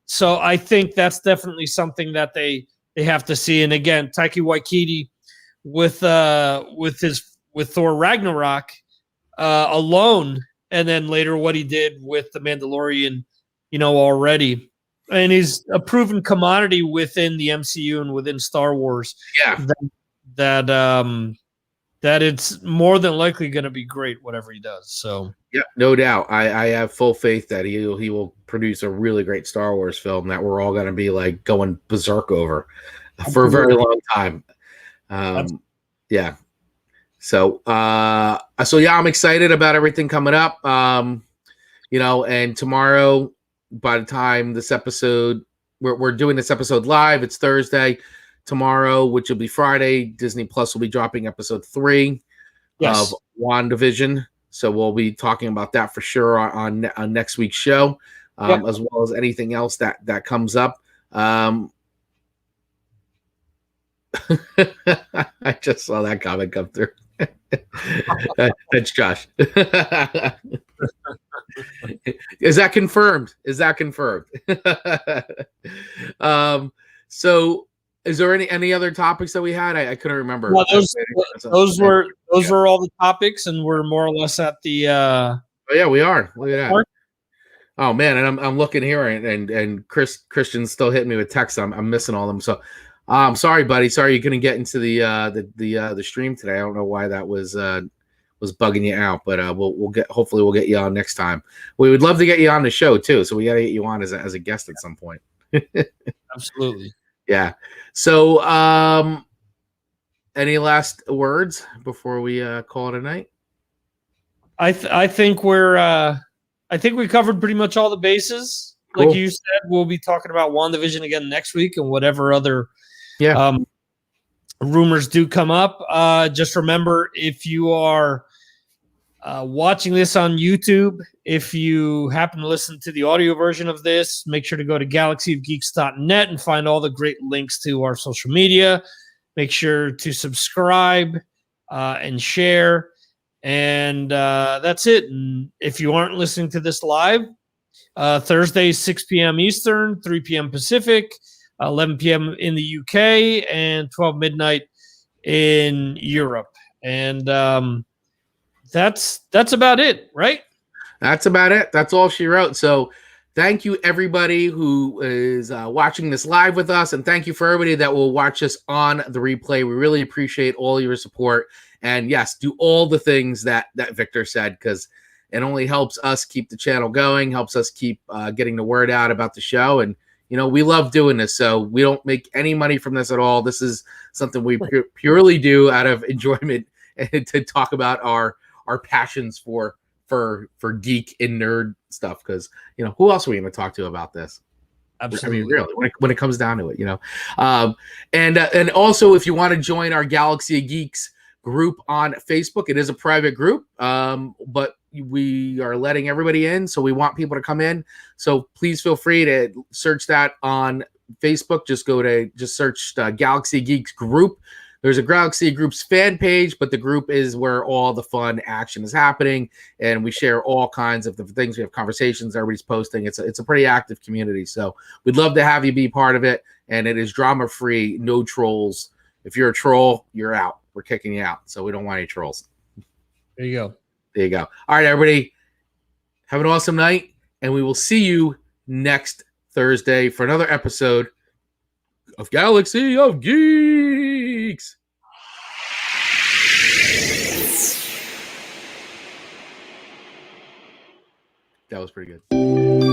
So I think that's definitely something that they have to see. And again, Taika Waititi with Thor Ragnarok alone, and then later what he did with The Mandalorian, already. And he's a proven commodity within the MCU and within Star Wars. Yeah. That it's more than likely going to be great, whatever he does. So yeah, no doubt. I have full faith that he will produce a really great Star Wars film that we're all going to be like going berserk over for a very long time. Yeah. So I'm excited about everything coming up. And tomorrow by the time this episode, we're doing this episode live, it's Thursday. Tomorrow, which will be Friday, Disney Plus will be dropping episode 3 of WandaVision. So we'll be talking about that for sure on next week's show, as well as anything else that comes up. I just saw that comment come through. That's Josh. Is that confirmed? So is there any other topics that we had? I couldn't remember. Well, those were all the topics, and we're more or less at the oh yeah, we are. Look at that. Oh man, and I'm looking here, and Christian's still hitting me with texts. I'm missing all of them. So I'm sorry, buddy. Sorry you couldn't get into the stream today. I don't know why that was bugging you out, but hopefully we'll get you on next time. We would love to get you on the show too, so we got to get you on as a guest at some point. Absolutely. Yeah. So any last words before we call it a night? I think we covered pretty much all the bases. Cool. Like you said, we'll be talking about WandaVision again next week and whatever other rumors do come up. Just remember, if you are watching this on YouTube, if you happen to listen to the audio version of this, make sure to go to galaxyofgeeks.net and find all the great links to our social media. Make sure to subscribe and share. And that's it. And if you aren't listening to this live, Thursday, 6 p.m. Eastern, 3 p.m. Pacific, 11 p.m. in the UK, and 12 midnight in Europe. And that's about it, right? That's about it. That's all she wrote. So thank you, everybody who is watching this live with us, and thank you for everybody that will watch us on the replay. We really appreciate all your support. And yes, do all the things that Victor said, because it only helps us keep the channel going, helps us keep getting the word out about the show. And, we love doing this, so we don't make any money from this at all. This is something we purely do out of enjoyment and to talk about our passions for geek and nerd stuff, because who else are we going to talk to about this? Absolutely. I mean, really, when it comes down to it, and also, if you want to join our Galaxy of Geeks group on Facebook, it is a private group, but we are letting everybody in, so we want people to come in. So please feel free to search that on Facebook. Just search Galaxy Geeks group. There's a Galaxy Groups fan page, but the group is where all the fun action is happening, and we share all kinds of different things. We have conversations, everybody's posting. It's a pretty active community, so we'd love to have you be part of it. And it is drama-free, no trolls. If you're a troll, you're out. We're kicking you out, so we don't want any trolls. There you go. All right, everybody, have an awesome night, and we will see you next Thursday for another episode of Galaxy of Geeks. That was pretty good.